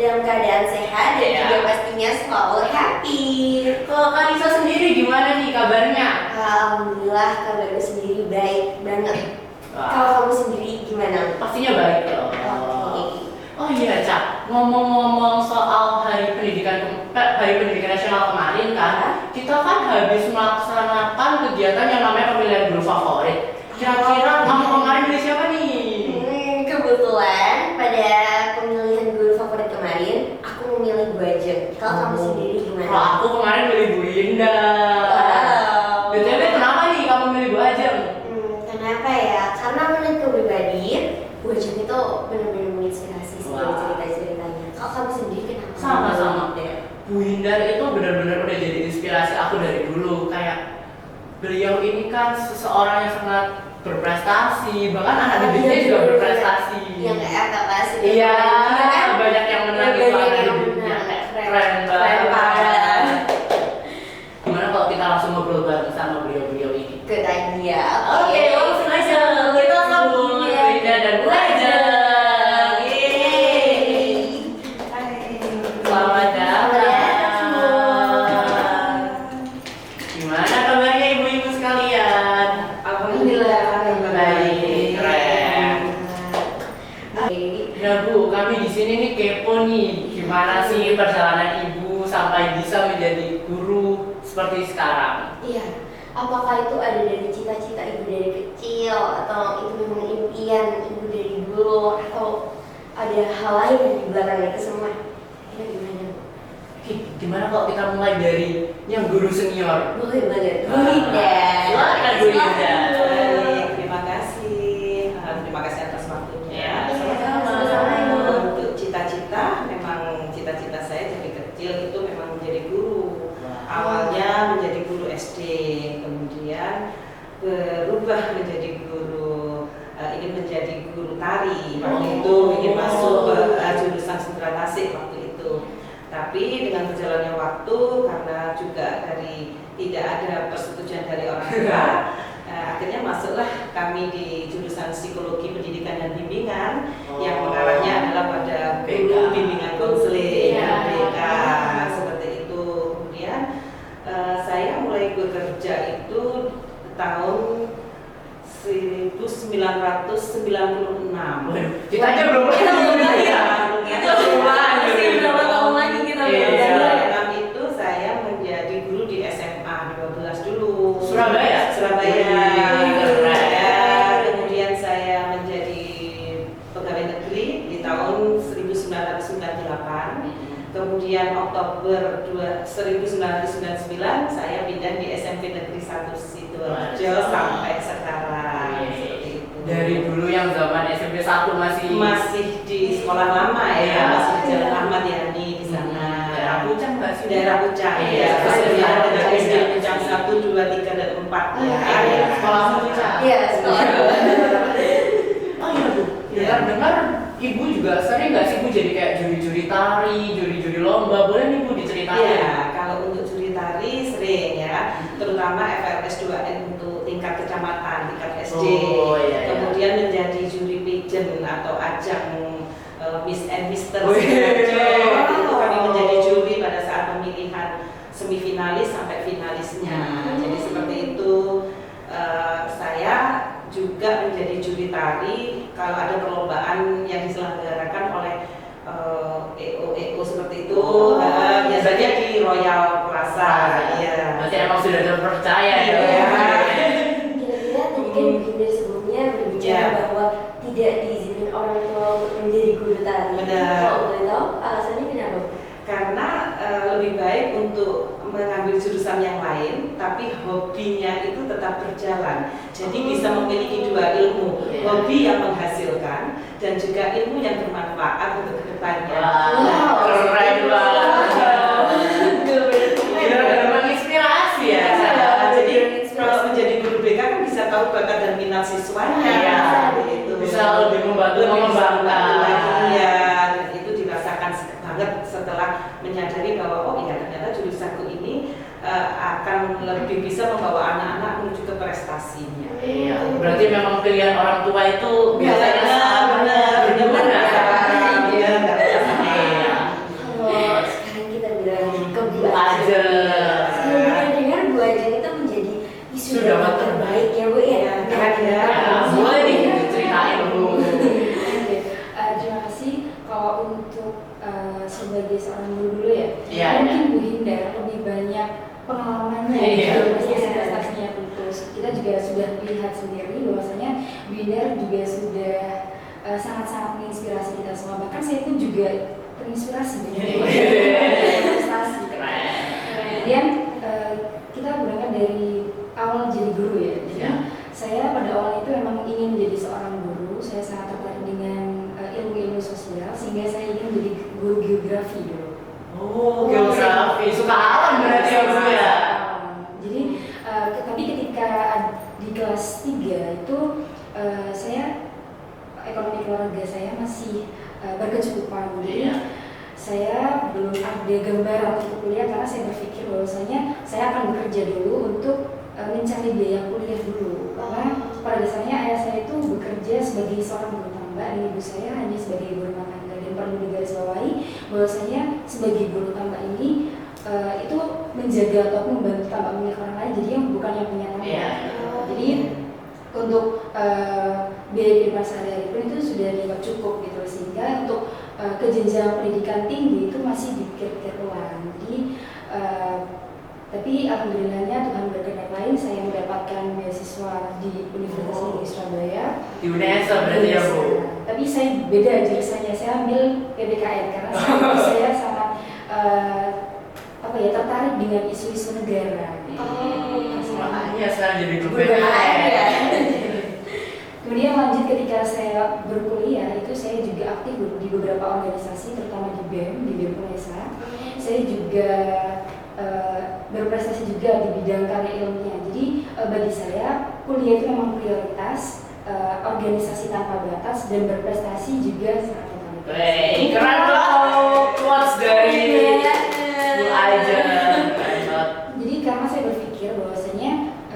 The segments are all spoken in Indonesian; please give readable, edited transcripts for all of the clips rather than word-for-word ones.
dalam keadaan sehat dan juga pastinya selalu happy. Kalau Kak Nisa sendiri gimana nih kabarnya? Alhamdulillah kabarku sendiri baik banget. Kalau kamu sendiri gimana? Pastinya baik ya. Oh iya Cak, ngomong-ngomong soal Hari Pendidikan Nasional kemarin kan, kita kan habis melaksanakan kegiatan yang namanya pemilihan guru favorit. Kira-kira kamu kemarin milih siapa nih? Kebetulan pada pemilihan guru favorit kemarin, aku memilih Bu Ajeng. Kalau kamu sendiri gimana? Kalau aku kemarin milih Bu Linda. BTW kenapa nih kamu milih Bu Ajeng? Kenapa ya? Karena menurutku pribadi, Bu Ajeng itu benar-benar menginspirasi dari cerita-ceritanya. Kalau kamu sendiri kenapa? Sama-sama deh. Bu Hindar itu benar-benar udah jadi inspirasi aku dari dulu. Kayak beliau ini kan seseorang yang sangat berprestasi, bahkan anak didiknya juga berprestasi. Yang kayak kakak sendiri. Iya, banyak yang menang itu anak didiknya. Keren banget. Gimana kalau kita langsung ngobrol bareng sama beliau-beliau ini? Good idea. Oke, langsung aja. Kita sambut Bu Linda dan Bu Ajeng. Selamat datang. Gimana kabarnya ibu-ibu sekalian? Alhamdulillah. Baik, keren. Nah Bu, kami di sini nih kepo nih, gimana sih perjalanan ibu sampai bisa menjadi guru seperti sekarang? Iya. Apakah itu ada dari cita-cita ibu dari kecil atau itu memang impian ibu dari dulu atau ada hal lain di belakang itu semua? Ini gimana Bu? Gimana kalau kita mulai dari yang guru senior? Boleh banget. Bu Linda. Silakan Bu Linda. Terima kasih atas waktunya. Untuk cita-cita, memang cita-cita saya dari kecil itu memang menjadi guru. Awalnya menjadi guru SD, kemudian berubah menjadi guru, ingin menjadi guru tari. Waktu itu ingin masuk jurusan sastra tasik waktu itu. Tapi dengan berjalannya waktu, karena juga dari tidak ada persetujuan dari orang tua, akhirnya masuklah kami di jurusan psikologi pendidikan dan bimbingan yang mengarahnya adalah pada guru bimbingan konseling BK seperti itu. Kemudian saya mulai bekerja itu tahun 1996. Kita aja belum ya. Itu masih berapa tahun lagi kita Tahun itu saya menjadi guru di SMA 12 dulu. Surabaya. Kemudian saya menjadi pegawai negeri di tahun 1998. Kemudian Oktober 1999 saya pindah di SMP Negeri 1 Sidoarjo sampai sekarang. Seperti itu. Dari dulu yang zaman SMP 1 masih di sekolah lama ya, masih di Jalan Ahmad Yani di sana. Daerah Pucang nggak sih? Daerah Pucang ya. Kemudian ada SD Pucang 1, 2, 3 dan 4 ya. Sekolah Pucang. Iya, sekolah. Oh iya Bu, dengar ibu juga sering nggak sih Bu jadi kayak juri-juri tari, juri-juri lomba, boleh nih Bu diceritain? Iya, kalau untuk juri tari sering ya, terutama FLS 2N untuk tingkat kecamatan, tingkat SD. Kemudian menjadi juri pageant atau ajang Miss and Mister Sidoarjo. Itu kami menjadi juri pada saat pemilihan semifinalis sampai finalisnya. Jadi seperti itu. Saya juga menjadi juri tari kalau ada perlombaan yang diselenggarakan oleh EO seperti itu. Biasanya di Royal Plaza. Iya. Berarti emang sudah terpercaya ya. Kira-kira tadi kan dari sebelumnya berbicara bahwa tidak diizinkan orang tua untuk menjadi guru tari. Benar. Kalau boleh tahu alasannya kenapa? Karena lebih baik untuk mengambil jurusan yang lain, tapi hobinya itu tetap berjalan. Jadi bisa memiliki dua ilmu, hobi yang menghasilkan dan juga ilmu yang bermanfaat untuk kedepannya. Keren banget. Menginspirasi ya. Jadi kalau menjadi guru BK kan bisa tahu bakat dan minat siswanya. Bisa lebih membantu mengembangkan. Iya, dan itu dirasakan banget setelah menyadari bahwa oh iya ternyata jurusanku ini akan lebih bisa membawa anak-anak menuju ke prestasinya. Iya, berarti memang pilihan orang tua itu biasanya benar. kalau untuk sebagai seorang guru dulu ya, Iya, mungkin Bu Hinda lebih banyak pengalamannya Iya. prestasinya tentu. Kita juga sudah lihat sendiri bahwasanya Bu Hinda juga sudah sangat-sangat menginspirasi kita semua. Bahkan saya pun juga terinspirasi dari prestasi. Kemudian kita berangkat dari awal jadi guru ya. Jadi saya pada awal itu memang ingin menjadi seorang guru. Saya sangat tertarik dengan ilmu-ilmu sosial sehingga saya ingin menjadi guru geografi dulu. Oh, geografi. Suka alam berarti ya Bu ya? Jadi tapi ketika di kelas 3 itu saya ekonomi keluarga saya masih berkecukupan. Jadi saya belum ada gambaran untuk kuliah karena saya berpikir bahwasanya saya akan bekerja dulu untuk mencari biaya kuliah dulu. Karena pada dasarnya ayah saya itu bekerja sebagai seorang guru tangga dan ibu saya hanya sebagai ibu rumah tangga. Dan perlu digarisbawahi bahwasanya sebagai guru tangga ini itu menjaga ataupun membantu tambak milik orang lain, jadi yang bukan yang punya tambak. Jadi untuk biaya kehidupan sehari-hari pun itu sudah dianggap cukup gitu, sehingga untuk ke jenjang pendidikan tinggi itu masih dipikir-pikir ulang. Jadi tapi alhamdulillahnya Tuhan berkehendak lain, saya mendapatkan beasiswa di Universitas Negeri Surabaya. Di UNESA berarti ya Bu? Tapi saya beda jurusannya, saya ambil PBKN karena saya sangat tertarik dengan isu-isu negara. Makanya sekarang jadi guru Kemudian lanjut ketika saya berkuliah itu saya juga aktif di beberapa organisasi, terutama di BEM UNESA. Saya juga berprestasi juga di bidang karya ilmiah. Jadi bagi saya kuliah itu memang prioritas, organisasi tanpa batas dan berprestasi juga sangat penting. Keren banget quotes dari Bu Aja. Jadi karena saya berpikir bahwasanya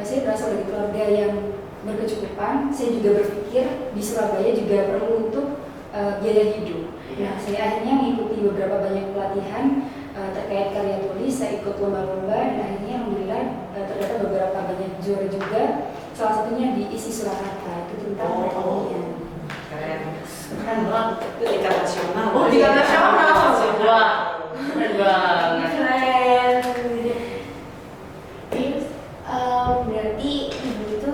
saya berasal dari keluarga yang berkecukupan, saya juga berpikir di Surabaya juga perlu untuk biaya hidup. Nah, saya akhirnya mengikuti beberapa banyak pelatihan terkait karya tulis, saya ikut lomba-lomba dan akhirnya alhamdulillah terdapat beberapa banyak juara juga. Salah satunya di ISI Surakarta, itu tentang perekonomian. Keren banget. Itu tingkat nasional. Oh, tingkat nasional. Wah, keren banget. Keren. Berarti ibu itu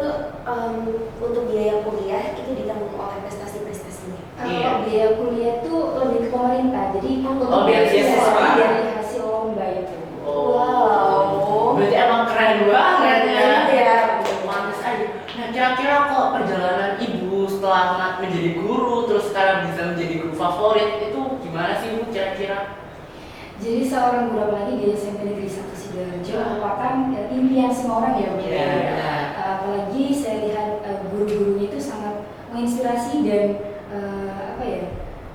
untuk biaya kuliah itu ditanggung oleh prestasi-prestasinya. Kalau biaya kuliah itu lebih ke pemerintah, jadi untuk beasiswa dari hasil lomba itu. Wow. Berarti emang keren banget ya. Manis aja. Nah, kira-kira kok perjalanan ibu setelah menjadi guru terus sekarang bisa menjadi guru favorit itu gimana sih Bu kira-kira? Jadi seorang guru apalagi di SMP Negeri 1 Sidoarjo merupakan impian semua orang ya Bu. Apalagi saya lihat guru-gurunya itu sangat menginspirasi dan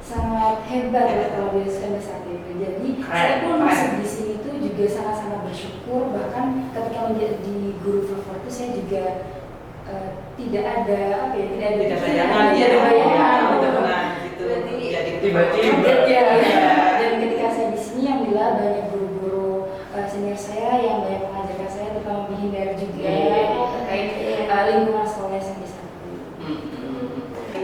sangat hebat ya kalau di SMP saat itu. Jadi saya pun masuk di sini itu juga sangat-sangat bersyukur, bahkan ketika menjadi guru favorit itu saya juga tidak ada bayangan gitu. Jadi tiba-tiba dan ketika saya di sini alhamdulillah banyak guru-guru senior saya yang banyak mengajarkan saya tentang bimbingan juga terkait lingkungan sekolah SMP 1.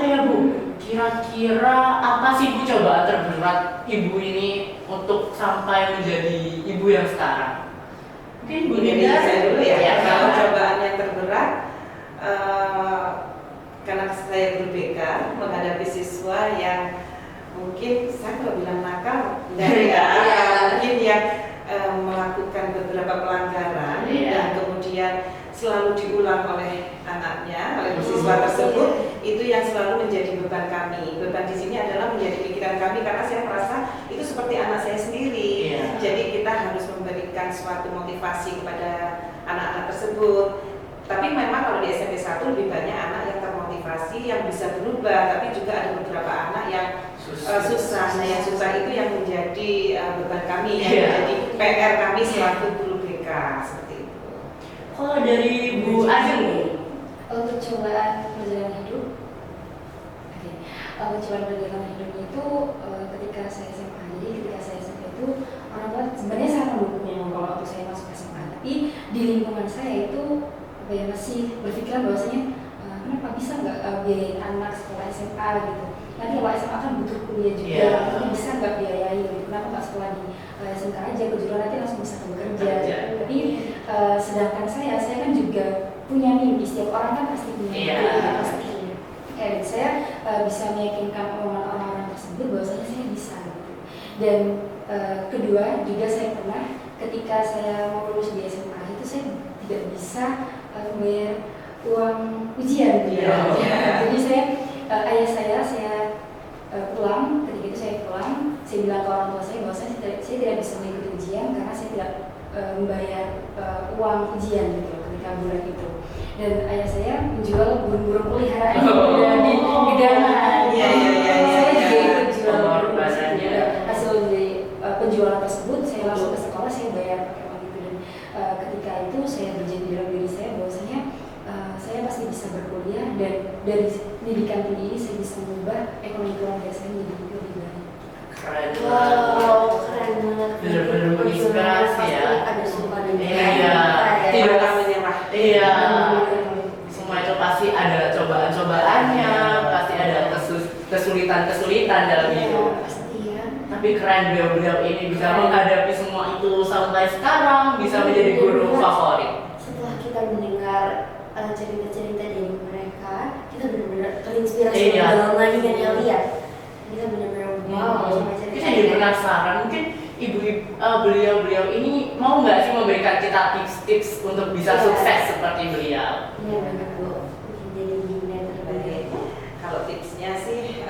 Ya Bu, kira-kira apa sih Bu cobaan terberat ibu ini untuk sampai menjadi ibu yang sekarang? Mungkin Bu Dinda saya dulu ya. Ya, Kalau cobaan yang terberat karena saya guru BK menghadapi siswa yang mungkin saya nggak bilang nakal, mungkin yang melakukan beberapa pelanggaran dan kemudian selalu diulang oleh anaknya, oleh siswa tersebut, itu yang selalu menjadi beban kami. Beban di sini adalah menjadi pikiran kami karena saya merasa itu seperti anak saya sendiri. Jadi kita harus memberikan suatu motivasi kepada anak-anak tersebut. Tapi memang kalau di SMP 1 lebih banyak anak yang termotivasi, yang bisa berubah, tapi juga ada beberapa anak yang susah. Nah, yang susah itu yang menjadi beban kami, yang menjadi PR kami selaku guru BK seperti itu. Kalau dari Bu Aja nih, untuk cobaan perjalanan hidup, untuk cobaan perjalanan hidup itu ketika saya SMA. Jadi ketika saya SMA itu orang tua sebenarnya sangat mendukung kalau waktu saya masuk SMA. Tapi di lingkungan saya itu masih berpikiran bahwasanya kenapa bisa nggak biayain anak sekolah SMA gitu. nanti kalau SMA kan butuh kuliah juga, Iya. nanti bisa nggak biayain gitu. Kenapa nggak sekolah di SMK aja, kejuruan nanti langsung bisa bekerja. Bekerja. Tapi sedangkan saya kan juga punya mimpi, setiap orang kan pasti punya Iya. mimpi, pasti. Dan saya bisa meyakinkan orang-orang tersebut bahwasanya saya bisa. Gitu. Dan kedua juga saya pernah ketika saya mau lulus di SMA itu saya tidak bisa membayar uang ujian gitu. Iya. Jadi ayah saya pulang, ketika itu saya pulang, saya bilang ke orang tua saya bahwa saya tidak bisa mengikuti ujian karena saya tidak membayar uang ujian gitu ketika bulan itu. Dan ayah saya menjual burung-burung peliharaan di gedangan. Iya. Saya juga ikut jual burung Pengorbanannya. juga. Hasil dari penjualan tersebut saya langsung ke sekolah, saya bayar pakai uang itu. Dan ketika itu saya berjanji dalam diri saya bahwasanya saya pasti bisa berkuliah dan dari pendidikan tinggi ini saya bisa mengubah ekonomi keluarga saya menjadi lebih baik. Keren banget. Wow, keren banget. Bener-bener menginspirasi ya. Ada sumpah dan Iya. Tidak akan menyerah. Iya. Semua itu pasti ada cobaan-cobaannya, pasti ada kesulitan-kesulitan dalam hidup. Pasti ya. Tapi keren beliau-beliau ini bisa menghadapi semua itu sampai sekarang bisa menjadi guru favorit. Setelah kita mendengar cerita-cerita dari mereka, kita benar-benar terinspirasi Iya. dalam lagi kan ya lihat. Kita benar-benar wow sama Kita cerita. jadi penasaran, mungkin beliau-beliau ini mau nggak sih memberikan kita tips-tips untuk bisa Iya. sukses seperti beliau? Iya benar Bu. Mungkin jadi gini terbaik. Kalau tipsnya sih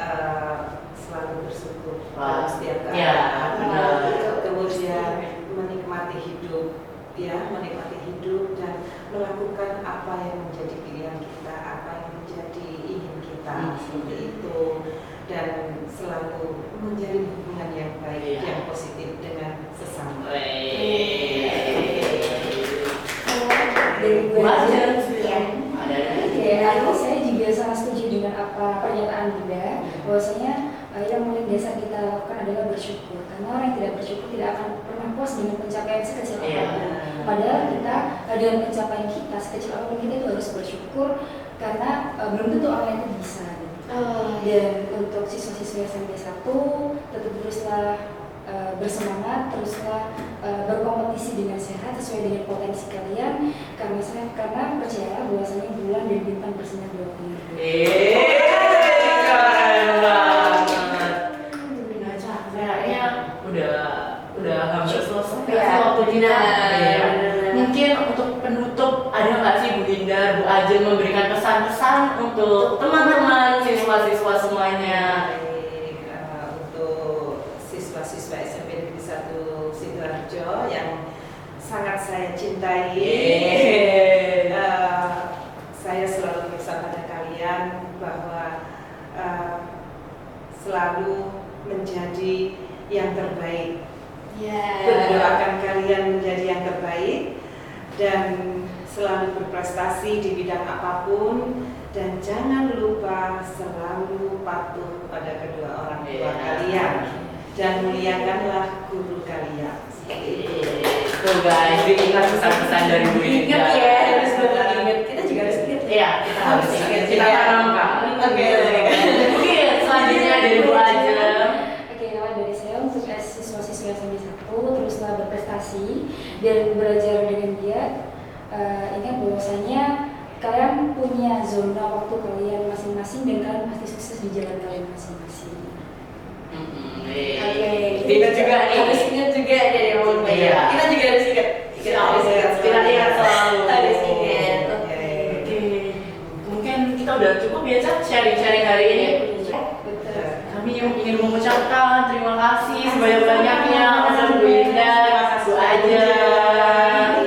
selalu bersyukur Wah. dalam setiap Iya, keadaan. benar. Kemudian menikmati hidup, menikmati hidup dan melakukan apa yang menjadi pilihan kita, apa yang menjadi ingin kita, seperti itu. Dan selalu menjalin hubungan yang baik, Iya. yang positif dengan sesama. Dari gue Wajar aja. sih. Iya. Oke, lalu saya juga sangat setuju dengan apa pernyataan Bunda, bahwasanya yang paling dasar kita lakukan adalah bersyukur. Karena orang yang tidak bersyukur tidak akan pernah puas dengan pencapaian sekecil Iya. apapun. Padahal kita dengan pencapaian kita sekecil apapun kita itu harus bersyukur karena belum tentu orang itu bisa. Dan untuk siswa-siswa SMP 1 tetap teruslah bersemangat, teruslah berkompetisi dengan sehat sesuai dengan potensi kalian karena percayalah bahwasanya bulan dan bintang bersinar di waktu ini. Keren banget. Nggak capek, kayaknya udah hampir selesai nggak sih Iya, waktu kita. benar, Iya. benar. Mungkin untuk penutup ada nggak sih Bu Linda, Bu Ajeng memberikan pesan-pesan untuk teman-teman siswa-siswa semuanya? Baik, untuk siswa-siswa SMP Negeri 1 Sidoarjo yang sangat saya cintai, saya selalu berpesan pada kalian bahwa selalu menjadi yang terbaik. Mendoakan kalian menjadi yang terbaik dan selalu berprestasi di bidang apapun dan jangan lupa selalu patuh pada kedua orang tua kalian dan muliakanlah guru kalian. Tuh guys, diingat pesan-pesan dari Bu Linda. Ingat ya, harus benar ingat. Kita juga harus ingat. Iya, kita harus ingat, kita tanamkan. Oke. Oke, selanjutnya dari Bu Ajeng. Oke, kalau dari saya untuk siswa-siswa SMP 1 teruslah berprestasi dan belajar dengan giat. Ingat bahwasanya kalian punya zona waktu kalian masing-masing dan kalian pasti sukses di jalan kalian masing-masing. Oke. Kita juga nih. Harus ingat juga dari orang tua. Iya. Kita juga harus ingat. Kita ingat selalu. Harus ingat. Oke. Oke, mungkin kita udah cukup ya Cak sharing-sharing hari ini. Betul. Kami ingin mengucapkan terima kasih sebanyak-banyaknya untuk Bu Linda, Bu Ajeng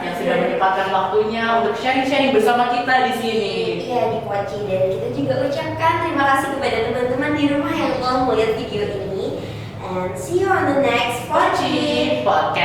yang sudah menyempatkan waktunya untuk sharing-sharing bersama kita di sini. Iya, di Poci. Dan kita juga ucapkan terima kasih kepada teman-teman di rumah yang telah melihat video ini. And see you on the next Poci. Podcast.